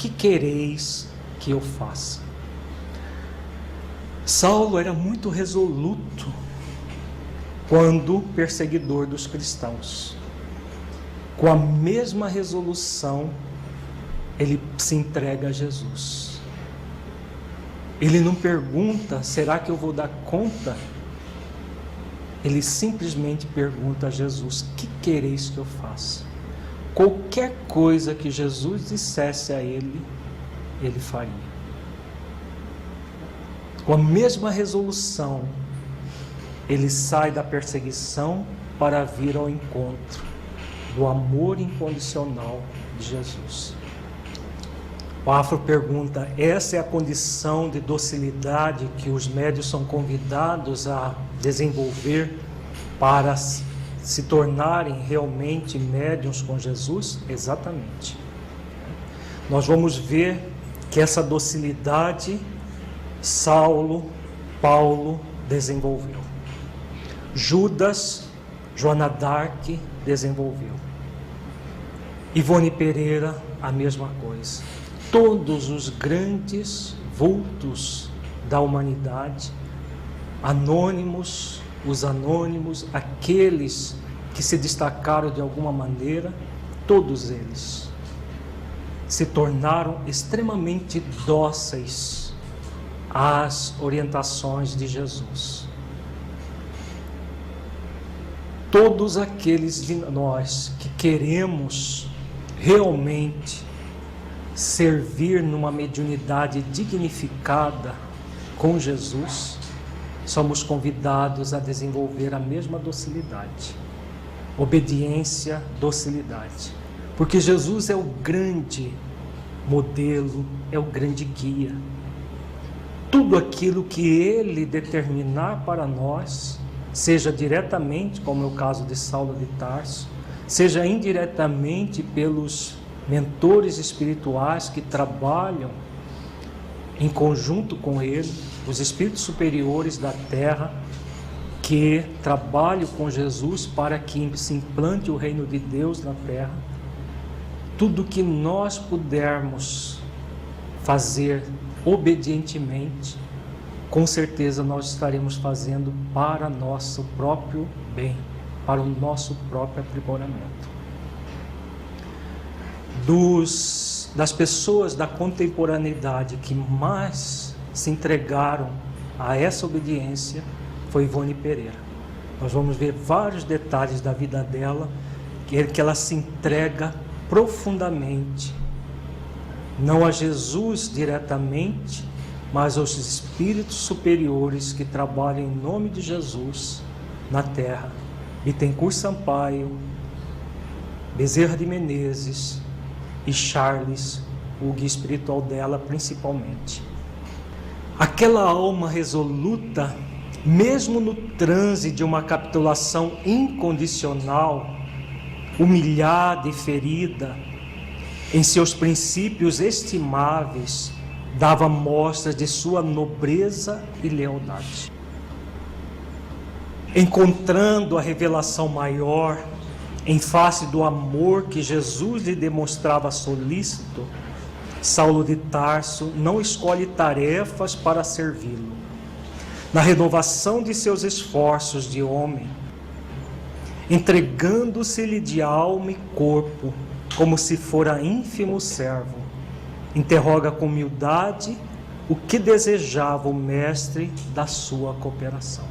que quereis que eu faça? Saulo era muito resoluto quando perseguidor dos cristãos. Com a mesma resolução, ele se entrega a Jesus. Ele não pergunta, será que eu vou dar conta? Ele simplesmente pergunta a Jesus, que quereis que eu faça? Qualquer coisa que Jesus dissesse a ele, ele faria. Com a mesma resolução, ele sai da perseguição para vir ao encontro do amor incondicional de Jesus. O Afro pergunta, essa é a condição de docilidade que os médiuns são convidados a desenvolver para se tornarem realmente médiuns com Jesus? Exatamente. Nós vamos ver que essa docilidade Saulo, Paulo desenvolveu. Judas, Joana d'Arc desenvolveu. Ivone Pereira, a mesma coisa. Todos os grandes vultos da humanidade, anônimos, os anônimos, aqueles que se destacaram de alguma maneira, todos eles se tornaram extremamente dóceis às orientações de Jesus. Todos aqueles de nós que queremos realmente servir numa mediunidade dignificada com Jesus, somos convidados a desenvolver a mesma docilidade. Obediência, docilidade. Porque Jesus é o grande modelo, é o grande guia. Tudo aquilo que Ele determinar para nós, seja diretamente, como é o caso de Saulo de Tarso, seja indiretamente pelos mentores espirituais que trabalham em conjunto com Ele, os espíritos superiores da Terra, que trabalham com Jesus para que se implante o reino de Deus na Terra. Tudo que nós pudermos fazer obedientemente, com certeza nós estaremos fazendo para nosso próprio bem, para o nosso próprio aprimoramento. Das pessoas da contemporaneidade que mais se entregaram a essa obediência foi Ivone Pereira. Nós vamos ver vários detalhes da vida dela, que ela se entrega profundamente, não a Jesus diretamente, mas aos espíritos superiores que trabalham em nome de Jesus na Terra. Bittencourt Sampaio, Bezerra de Menezes e Charles, o guia espiritual dela principalmente. Aquela alma resoluta, mesmo no transe de uma capitulação incondicional, humilhada e ferida, em seus princípios estimáveis, dava mostras de sua nobreza e lealdade. Encontrando a revelação maior, em face do amor que Jesus lhe demonstrava solícito, Saulo de Tarso não escolhe tarefas para servi-lo. Na renovação de seus esforços de homem, entregando-se-lhe de alma e corpo, como se fora ínfimo servo, interroga com humildade o que desejava o mestre da sua cooperação.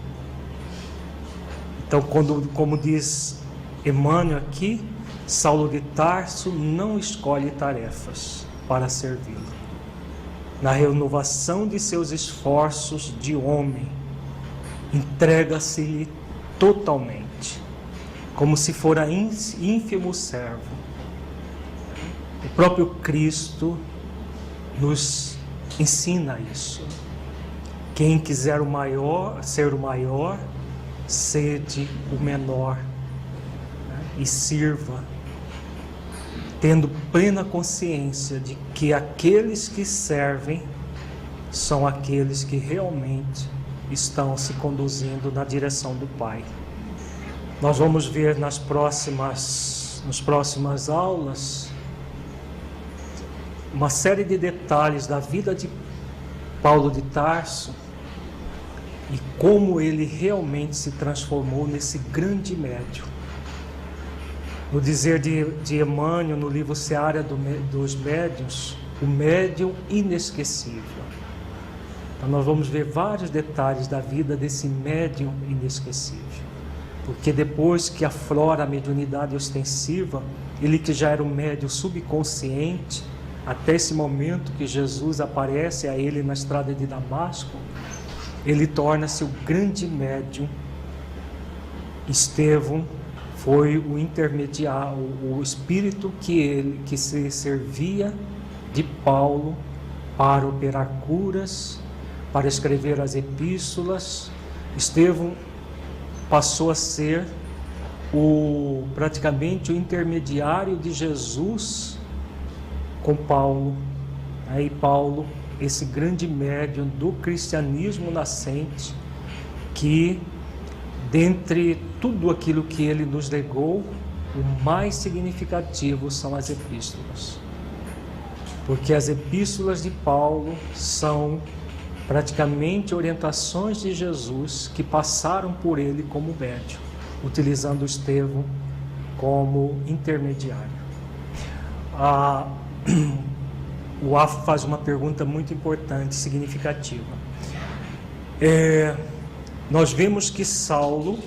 Então, como diz Emmanuel aqui, Saulo de Tarso não escolhe tarefas para servi-lo. Na renovação de seus esforços de homem, entrega-se-lhe totalmente, como se fora ínfimo servo. O próprio Cristo nos ensina isso. Quem quiser ser o maior, sede o menor, e sirva, tendo plena consciência de que aqueles que servem são aqueles que realmente estão se conduzindo na direção do Pai. Nós vamos ver nas próximas aulas uma série de detalhes da vida de Paulo de Tarso e como ele realmente se transformou nesse grande médium. No dizer de Emmanuel, no livro Seara dos Médiuns, o médium inesquecível. Então nós vamos ver vários detalhes da vida desse médium inesquecível. Porque depois que aflora a mediunidade ostensiva, ele que já era um médium subconsciente, até esse momento que Jesus aparece a ele na estrada de Damasco, ele torna-se o grande médium. Estevão foi o intermediário, o espírito que se servia de Paulo para operar curas, para escrever as epístolas. Estevão passou a ser praticamente o intermediário de Jesus com Paulo. Aí Paulo, esse grande médium do cristianismo nascente, que dentre tudo aquilo que ele nos legou, o mais significativo são as epístolas. Porque as epístolas de Paulo são praticamente orientações de Jesus que passaram por ele como médium, utilizando Estevão como intermediário. O Afo faz uma pergunta muito importante, significativa. Nós vemos que Saulo,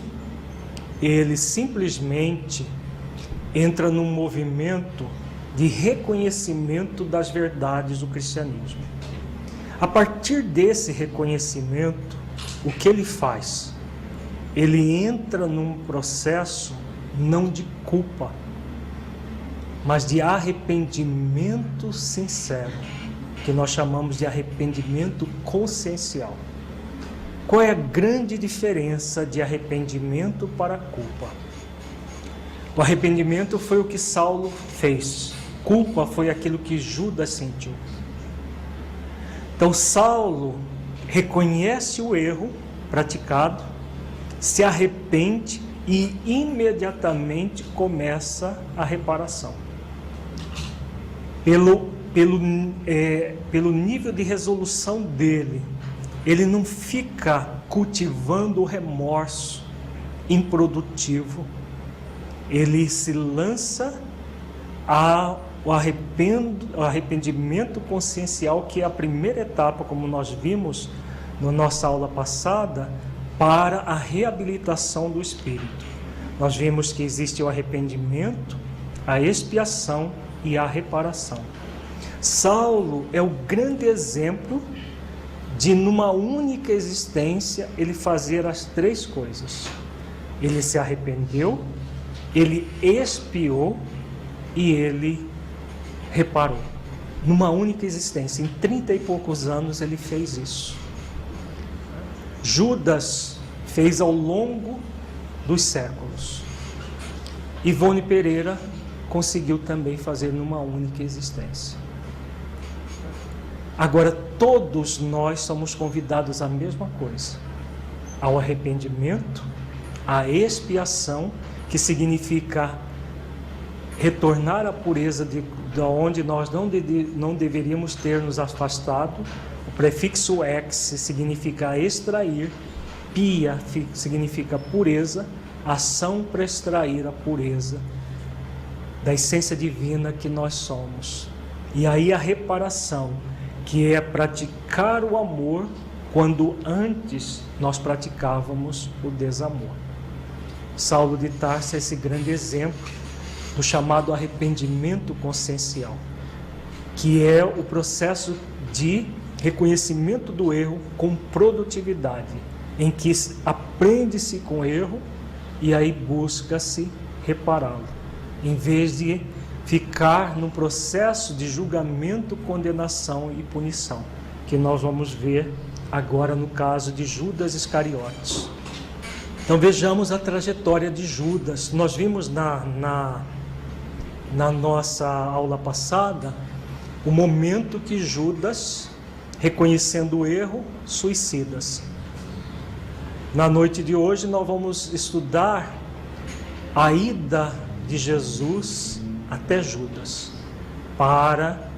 ele simplesmente entra num movimento de reconhecimento das verdades do cristianismo. A partir desse reconhecimento, o que ele faz? Ele entra num processo não de culpa, mas de arrependimento sincero, que nós chamamos de arrependimento consciencial. Qual é a grande diferença de arrependimento para culpa? O arrependimento foi o que Saulo fez, culpa foi aquilo que Judas sentiu. Então Saulo reconhece o erro praticado, se arrepende e imediatamente começa a reparação. Pelo nível de resolução dele, ele não fica cultivando o remorso improdutivo, ele se lança ao arrependimento consciencial, que é a primeira etapa, como nós vimos na nossa aula passada, para a reabilitação do espírito. Nós vimos que existe o arrependimento, a expiação e a reparação. Saulo é o grande exemplo de, numa única existência, ele fazer as três coisas. Ele se arrependeu, ele expiou e ele reparou. Numa única existência, em 30 e poucos anos ele fez isso. Judas fez ao longo dos séculos. Ivone Pereira conseguiu também fazer numa única existência. Agora, todos nós somos convidados à mesma coisa, ao arrependimento, à expiação, que significa retornar à pureza de onde nós não deveríamos ter nos afastado. O prefixo ex significa extrair, pia significa pureza, ação para extrair a pureza da essência divina que nós somos. E aí a reparação, que é praticar o amor quando antes nós praticávamos o desamor. Saulo de Tarso é esse grande exemplo do chamado arrependimento consciencial, que é o processo de reconhecimento do erro com produtividade, em que aprende-se com o erro e aí busca-se repará-lo, em vez de ficar num processo de julgamento, condenação e punição, que nós vamos ver agora no caso de Judas Iscariotes. Então vejamos a trajetória de Judas. Nós vimos na nossa aula passada o momento que Judas, reconhecendo o erro, suicida-se. Na noite de hoje nós vamos estudar a ida de Jesus até Judas, para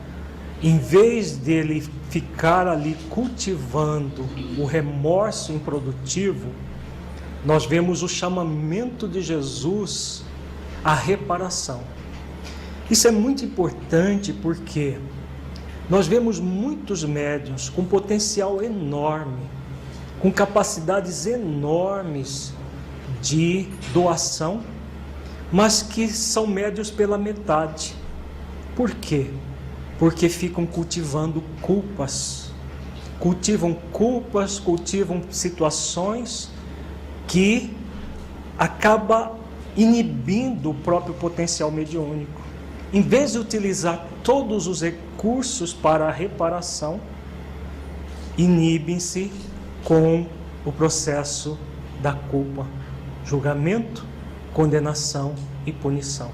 em vez dele ficar ali cultivando o remorso improdutivo, nós vemos o chamamento de Jesus à reparação. Isso é muito importante porque nós vemos muitos médiuns com potencial enorme, com capacidades enormes de doação, mas que são médiuns pela metade. Por quê? Porque ficam cultivando culpas, cultivam situações que acaba inibindo o próprio potencial mediúnico. Em vez de utilizar todos os recursos para a reparação, inibem-se com o processo da culpa, julgamento, condenação e punição.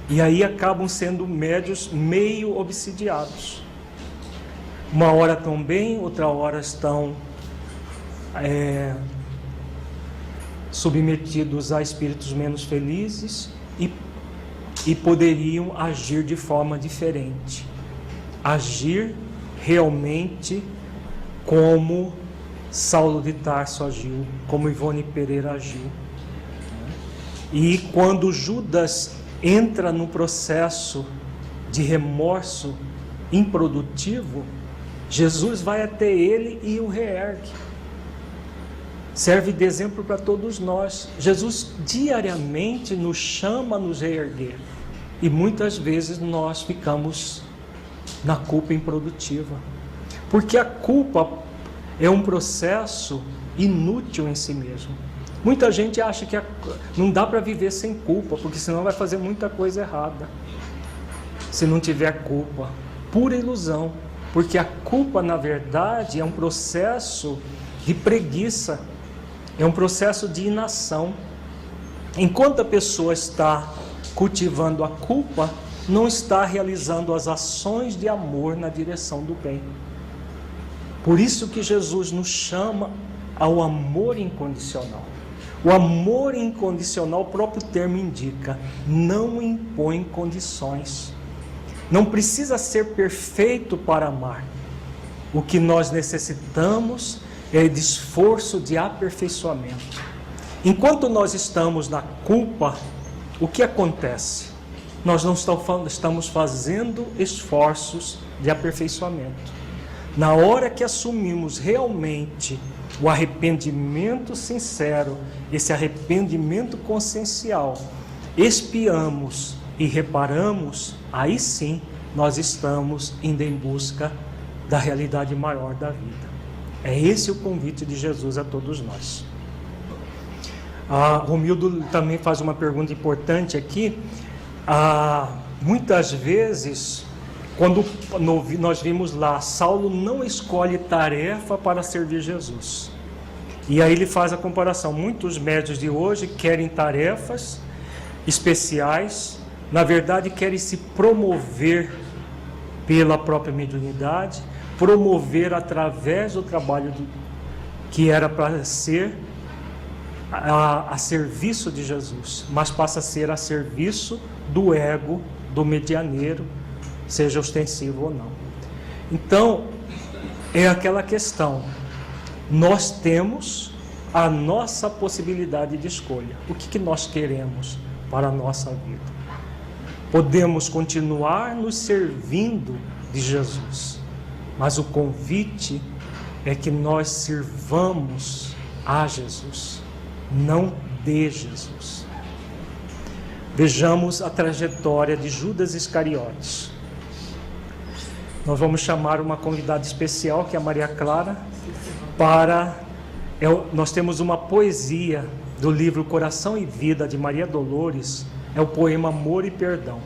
E aí acabam sendo médios meio obsidiados. Uma hora estão bem, outra hora estão submetidos a espíritos menos felizes e poderiam agir de forma diferente. Agir realmente como Saulo de Tarso agiu, como Ivone Pereira agiu. E quando Judas entra no processo de remorso improdutivo, Jesus vai até ele e o reergue. Serve de exemplo para todos nós. Jesus diariamente nos chama a nos reerguer. E muitas vezes nós ficamos na culpa improdutiva. Porque a culpa é um processo inútil em si mesmo. Muita gente acha que não dá para viver sem culpa, porque senão vai fazer muita coisa errada. Se não tiver culpa, pura ilusão. Porque a culpa, na verdade, é um processo de preguiça. É um processo de inação. Enquanto a pessoa está cultivando a culpa, não está realizando as ações de amor na direção do bem. Por isso que Jesus nos chama ao amor incondicional. O amor incondicional, o próprio termo indica, não impõe condições. Não precisa ser perfeito para amar. O que nós necessitamos é de esforço de aperfeiçoamento. Enquanto nós estamos na culpa, o que acontece? Nós não estamos fazendo esforços de aperfeiçoamento. Na hora que assumimos realmente o arrependimento sincero, esse arrependimento consciencial, expiamos e reparamos, aí sim nós estamos indo em busca da realidade maior da vida. É esse o convite de Jesus a todos nós. Romildo também faz uma pergunta importante aqui. Muitas vezes, quando nós vimos lá, Saulo não escolhe tarefa para servir Jesus. E aí ele faz a comparação. Muitos médios de hoje querem tarefas especiais, na verdade querem se promover pela própria mediunidade, promover através do trabalho que era para ser a serviço de Jesus, mas passa a ser a serviço do ego, do medianeiro, seja ostensivo ou não. Então, é aquela questão, nós temos a nossa possibilidade de escolha. O que nós queremos para a nossa vida? Podemos continuar nos servindo de Jesus, mas o convite é que nós sirvamos a Jesus, não de Jesus. Vejamos a trajetória de Judas Iscariotes. Nós vamos chamar uma convidada especial, que é a Maria Clara, nós temos uma poesia do livro Coração e Vida, de Maria Dolores, é o poema Amor e Perdão.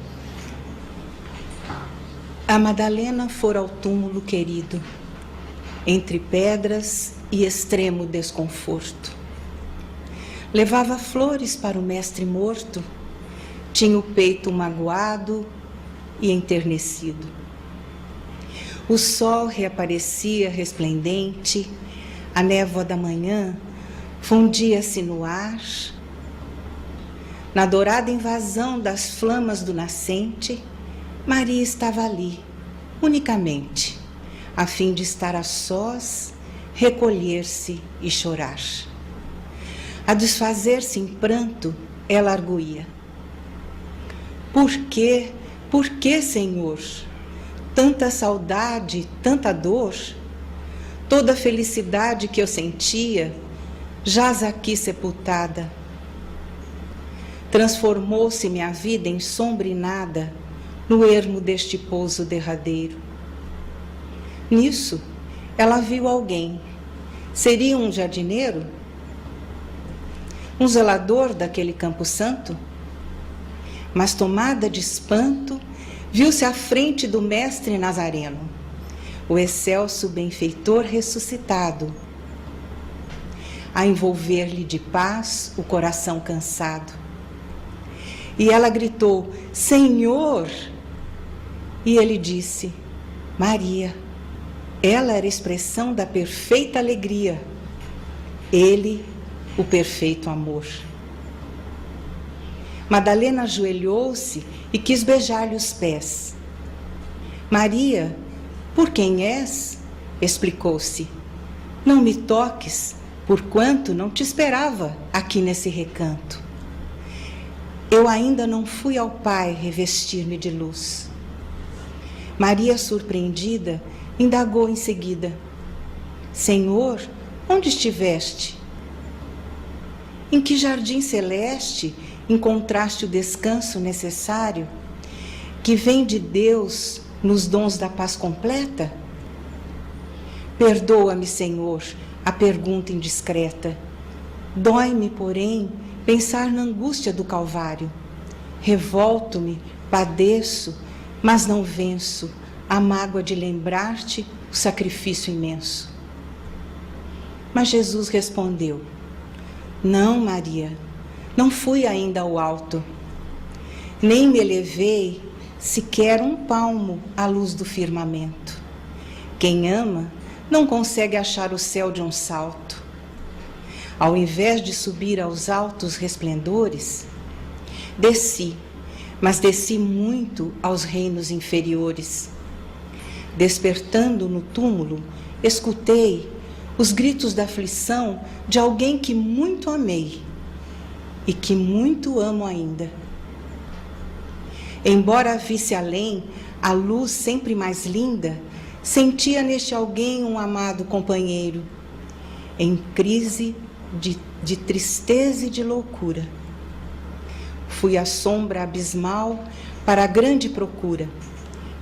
A Madalena fora ao túmulo querido, entre pedras e extremo desconforto. Levava flores para o mestre morto, tinha o peito magoado e enternecido. O sol reaparecia resplendente, a névoa da manhã fundia-se no ar. Na dourada invasão das flamas do nascente, Maria estava ali, unicamente, a fim de estar a sós, recolher-se e chorar. A desfazer-se em pranto, ela arguía: Por que, Senhor? Tanta saudade, tanta dor? Toda a felicidade que eu sentia jaz aqui sepultada. Transformou-se minha vida em sombra e nada no ermo deste pouso derradeiro. Nisso, ela viu alguém. Seria um jardineiro? Um zelador daquele campo santo? Mas, tomada de espanto, viu-se à frente do mestre Nazareno, o excelso benfeitor ressuscitado, a envolver-lhe de paz o coração cansado. E ela gritou: Senhor! E ele disse: Maria. Ela era a expressão da perfeita alegria, ele, o perfeito amor. Madalena ajoelhou-se e quis beijar-lhe os pés. Maria, por quem és? Explicou-se. Não me toques, porquanto não te esperava aqui nesse recanto. Eu ainda não fui ao Pai revestir-me de luz. Maria, surpreendida, indagou em seguida: Senhor, onde estiveste? Em que jardim celeste encontraste o descanso necessário, que vem de Deus nos dons da paz completa? Perdoa-me, Senhor, a pergunta indiscreta. Dói-me, porém, pensar na angústia do Calvário. Revolto-me, padeço, mas não venço a mágoa de lembrar-te o sacrifício imenso. Mas Jesus respondeu: Não, Maria, não fui ainda ao alto, nem me elevei sequer um palmo à luz do firmamento. Quem ama não consegue achar o céu de um salto. Ao invés de subir aos altos resplendores, desci, mas desci muito aos reinos inferiores. Despertando no túmulo, escutei os gritos da aflição de alguém que muito amei e que muito amo ainda. Embora visse além a luz sempre mais linda, sentia neste alguém um amado companheiro, em crise de tristeza e de loucura. Fui à sombra abismal para a grande procura,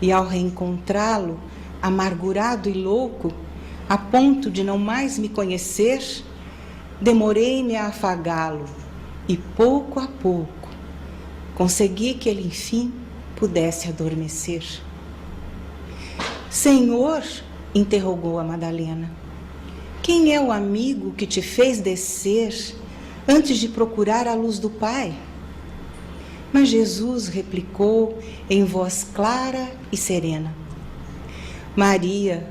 e ao reencontrá-lo, amargurado e louco, a ponto de não mais me conhecer, demorei-me a afagá-lo, e pouco a pouco consegui que ele, enfim, pudesse adormecer. Senhor, interrogou a Madalena, quem é o amigo que te fez descer antes de procurar a luz do Pai? Mas Jesus replicou em voz clara e serena: Maria,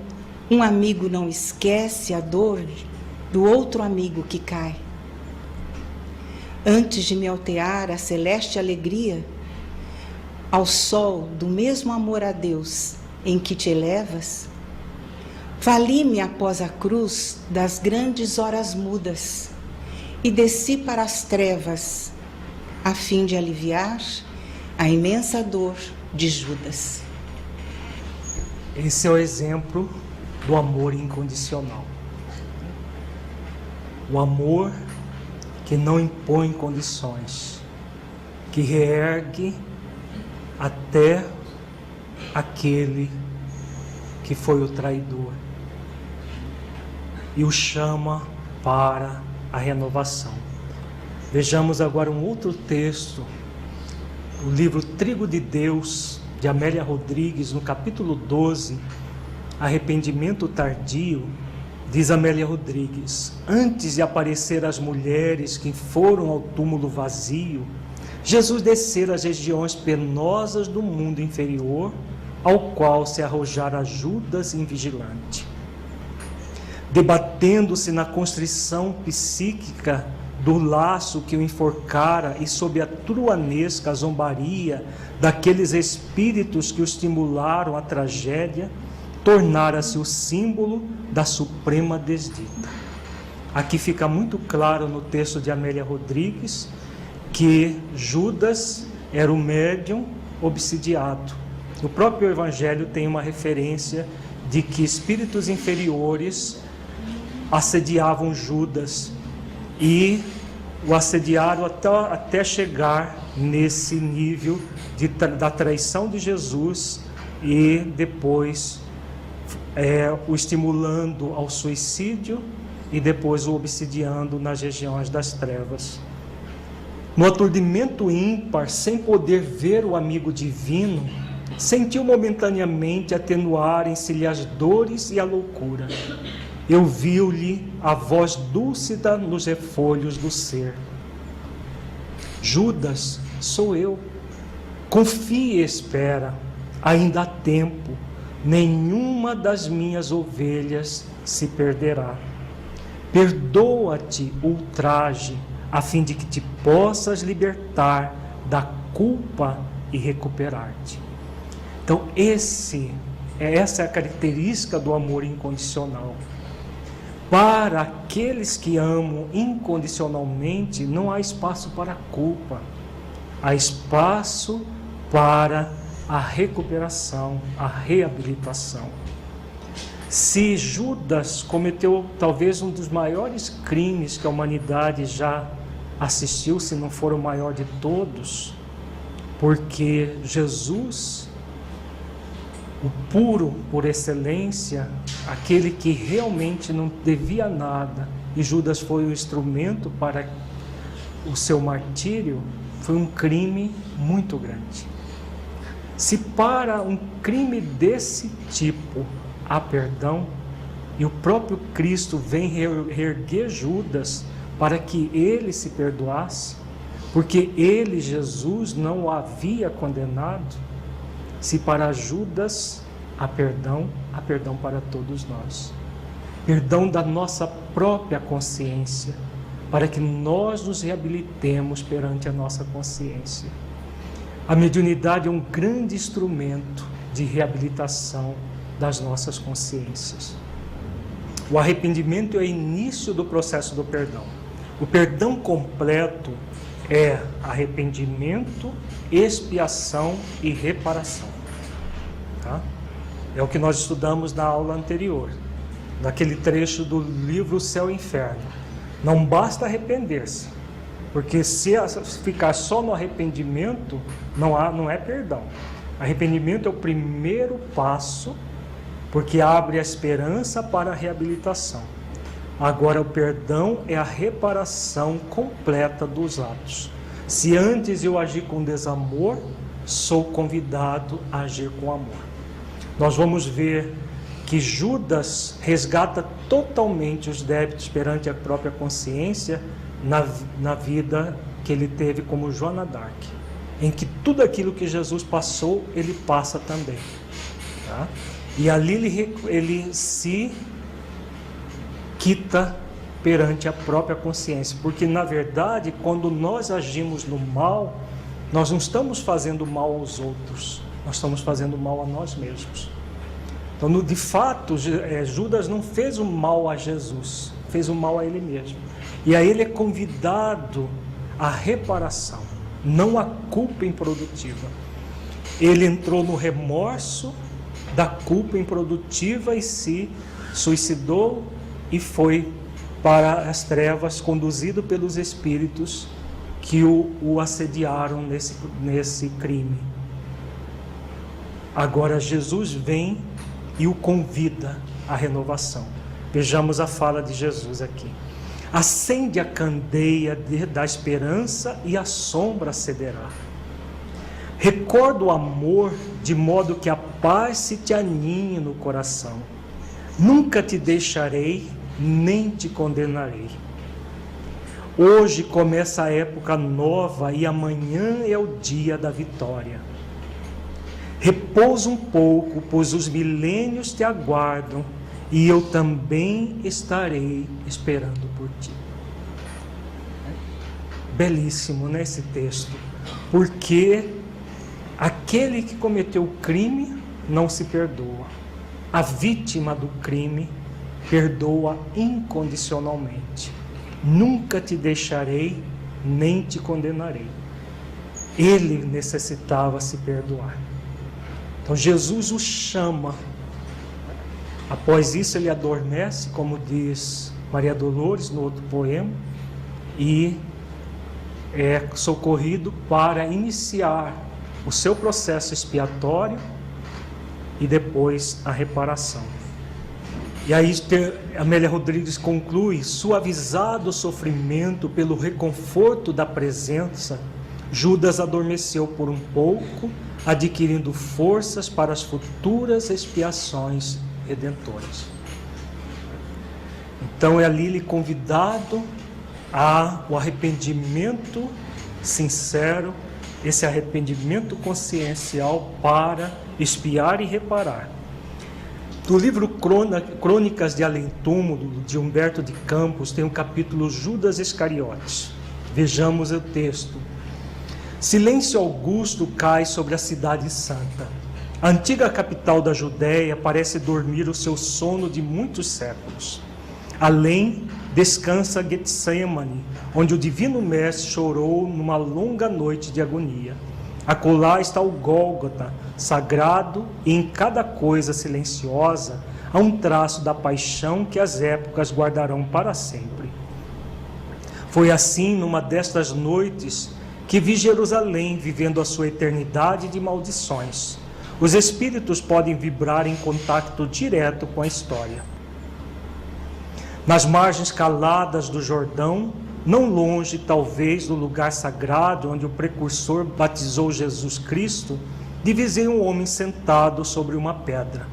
um amigo não esquece a dor do outro amigo que cai. Antes de me altear a celeste alegria, ao sol do mesmo amor a Deus em que te elevas, vali-me após a cruz das grandes horas mudas e desci para as trevas, a fim de aliviar a imensa dor de Judas. Esse é o exemplo do amor incondicional. O amor que não impõe condições, que reergue até aquele que foi o traidor e o chama para a renovação. Vejamos agora um outro texto, o livro Trigo de Deus, de Amélia Rodrigues, no capítulo 12, Arrependimento Tardio. Diz Amélia Rodrigues: antes de aparecer as mulheres que foram ao túmulo vazio, Jesus descera às regiões penosas do mundo inferior, ao qual se arrojara Judas invigilante. Debatendo-se na constrição psíquica do laço que o enforcara e sob a truanesca zombaria daqueles espíritos que o estimularam à tragédia, tornara-se o símbolo da suprema desdita. Aqui fica muito claro no texto de Amélia Rodrigues que Judas era o médium obsidiado. No próprio Evangelho tem uma referência de que espíritos inferiores assediavam Judas e o assediaram até chegar nesse nível da traição de Jesus e depois o estimulando ao suicídio e depois o obsidiando nas regiões das trevas. No aturdimento ímpar, sem poder ver o amigo divino, sentiu momentaneamente atenuarem-se-lhe as dores e a loucura. Eu vi-lhe a voz dúlcida nos refolhos do ser. Judas, sou eu. Confie e espera, ainda há tempo, nenhuma das minhas ovelhas se perderá. Perdoa-te o ultraje, a fim de que te possas libertar da culpa e recuperar-te. Então, essa é a característica do amor incondicional. Para aqueles que amam incondicionalmente, não há espaço para a culpa, há espaço para a recuperação, a reabilitação. Se Judas cometeu talvez um dos maiores crimes que a humanidade já assistiu, se não for o maior de todos, porque Jesus, o puro por excelência, aquele que realmente não devia nada, e Judas foi o instrumento para o seu martírio, foi um crime muito grande. Se para um crime desse tipo há perdão, e o próprio Cristo vem reerguer Judas para que ele se perdoasse, porque ele, Jesus, não o havia condenado, se para Judas há perdão para todos nós. Perdão da nossa própria consciência, para que nós nos reabilitemos perante a nossa consciência. A mediunidade é um grande instrumento de reabilitação das nossas consciências. O arrependimento é o início do processo do perdão. O perdão completo é arrependimento, expiação e reparação. Tá? É o que nós estudamos na aula anterior, naquele trecho do livro Céu e Inferno. Não basta arrepender-se, porque se ficar só no arrependimento, não é perdão. Arrependimento é o primeiro passo, porque abre a esperança para a reabilitação. Agora, o perdão é a reparação completa dos atos. Se antes eu agir com desamor, sou convidado a agir com amor. Nós vamos ver que Judas resgata totalmente os débitos perante a própria consciência na vida que ele teve como Joana d'Arc, em que tudo aquilo que Jesus passou, ele passa também. Tá? E ali ele se quita perante a própria consciência, porque na verdade, quando nós agimos no mal, nós não estamos fazendo mal aos outros, nós estamos fazendo mal a nós mesmos. Então, de fato, Judas não fez o mal a Jesus, fez o mal a ele mesmo. E aí ele é convidado à reparação, não à culpa improdutiva. Ele entrou no remorso da culpa improdutiva e se suicidou e foi para as trevas, conduzido pelos espíritos que o assediaram nesse crime. Agora Jesus vem e o convida à renovação. Vejamos a fala de Jesus aqui. Acende a candeia da esperança e a sombra cederá. Recorda o amor de modo que a paz se te aninhe no coração. Nunca te deixarei, nem te condenarei. Hoje começa a época nova e amanhã é o dia da vitória. Repousa um pouco, pois os milênios te aguardam e eu também estarei esperando por ti. belíssimo, né, esse texto, porque aquele que cometeu o crime não se perdoa, a vítima do crime perdoa incondicionalmente. Nunca te deixarei, nem te condenarei. Ele necessitava se perdoar. Então Jesus o chama. Após isso ele adormece, como diz Maria Dolores no outro poema, e é socorrido para iniciar o seu processo expiatório e depois a reparação. E aí Amélia Rodrigues conclui: suavizado o sofrimento pelo reconforto da presença, Judas adormeceu por um pouco, adquirindo forças para as futuras expiações redentoras. Então é ali ele convidado ao arrependimento sincero, esse arrependimento consciencial para expiar e reparar. Do livro Crônicas de Além-Túmulo, de Humberto de Campos, tem um capítulo Judas Iscariotes. Vejamos o texto. Silêncio augusto cai sobre a cidade santa. A antiga capital da Judéia parece dormir o seu sono de muitos séculos. Além, descansa Getsemane, onde o Divino Mestre chorou numa longa noite de agonia. Acolá está o Gólgota, sagrado, e em cada coisa silenciosa há um traço da paixão que as épocas guardarão para sempre. Foi assim, numa destas noites, que vi Jerusalém vivendo a sua eternidade de maldições. Os espíritos podem vibrar em contato direto com a história. Nas margens caladas do Jordão, não longe, talvez, do lugar sagrado onde o precursor batizou Jesus Cristo, divisei um homem sentado sobre uma pedra.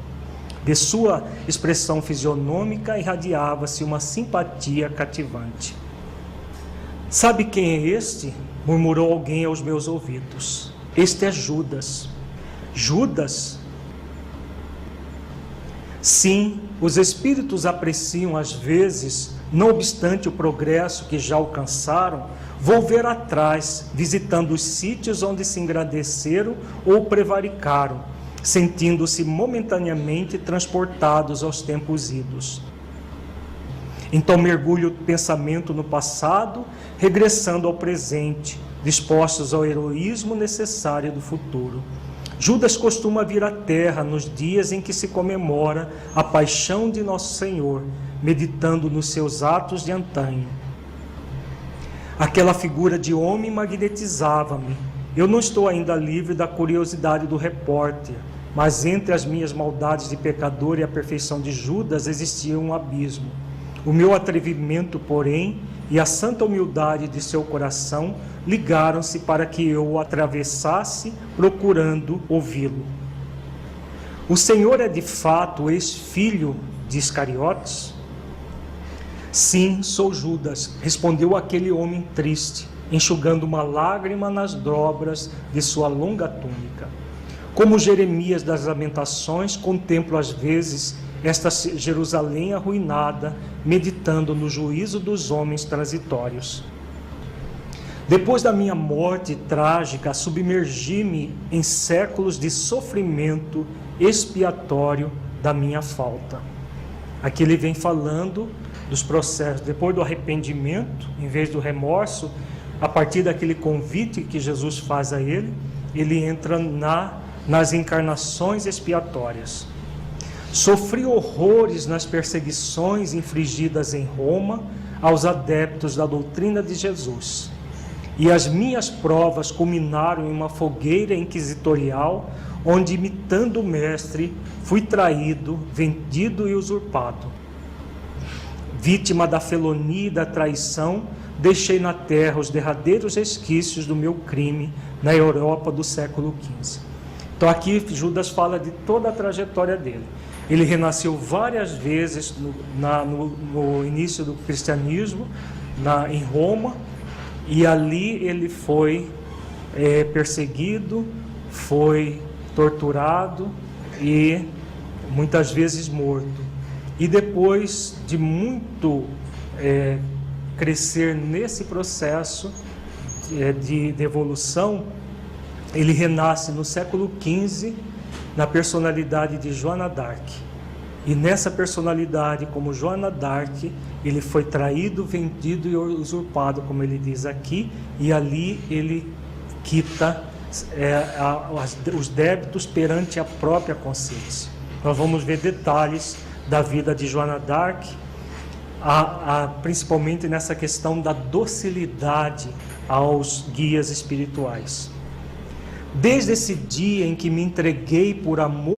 De sua expressão fisionômica irradiava-se uma simpatia cativante. Sabe quem é este? Murmurou alguém aos meus ouvidos. Este é Judas. Judas? Sim, os espíritos apreciam às vezes, não obstante o progresso que já alcançaram, volver atrás, visitando os sítios onde se engrandeceram ou prevaricaram, sentindo-se momentaneamente transportados aos tempos idos. Então mergulha o pensamento no passado, regressando ao presente, dispostos ao heroísmo necessário do futuro. Judas costuma vir à terra nos dias em que se comemora a paixão de Nosso Senhor, meditando nos seus atos de antanho. Aquela figura de homem magnetizava-me. Eu não estou ainda livre da curiosidade do repórter, mas entre as minhas maldades de pecador e a perfeição de Judas existia um abismo. O meu atrevimento, porém, e a santa humildade de seu coração ligaram-se para que eu o atravessasse, procurando ouvi-lo. O Senhor é de fato ex-filho de Iscariotes? Sim, sou Judas, respondeu aquele homem triste, enxugando uma lágrima nas dobras de sua longa túnica. Como Jeremias das Lamentações, contemplo às vezes esta Jerusalém arruinada, meditando no juízo dos homens transitórios. Depois da minha morte trágica, submergi-me em séculos de sofrimento expiatório da minha falta. Aqui ele vem falando dos processos, depois do arrependimento, em vez do remorso, a partir daquele convite que Jesus faz a ele, ele entra nas encarnações expiatórias. Sofri horrores nas perseguições infligidas em Roma aos adeptos da doutrina de Jesus. E as minhas provas culminaram em uma fogueira inquisitorial, onde, imitando o mestre, fui traído, vendido e usurpado. Vítima da felonia e da traição, deixei na terra os derradeiros resquícios do meu crime na Europa do século XV. Então aqui Judas fala de toda a trajetória dele. Ele renasceu várias vezes no início do cristianismo, em Roma, e ali ele foi perseguido, foi torturado e muitas vezes morto. E depois de muito crescer nesse processo, de evolução, ele renasce no século XV na personalidade de Joana d'Arc. E nessa personalidade, como Joana d'Arc, ele foi traído, vendido e usurpado, como ele diz aqui, e ali ele quita os débitos perante a própria consciência. Nós vamos ver detalhes da vida de Joana d'Arc, principalmente nessa questão da docilidade aos guias espirituais. Desde esse dia em que me entreguei por amor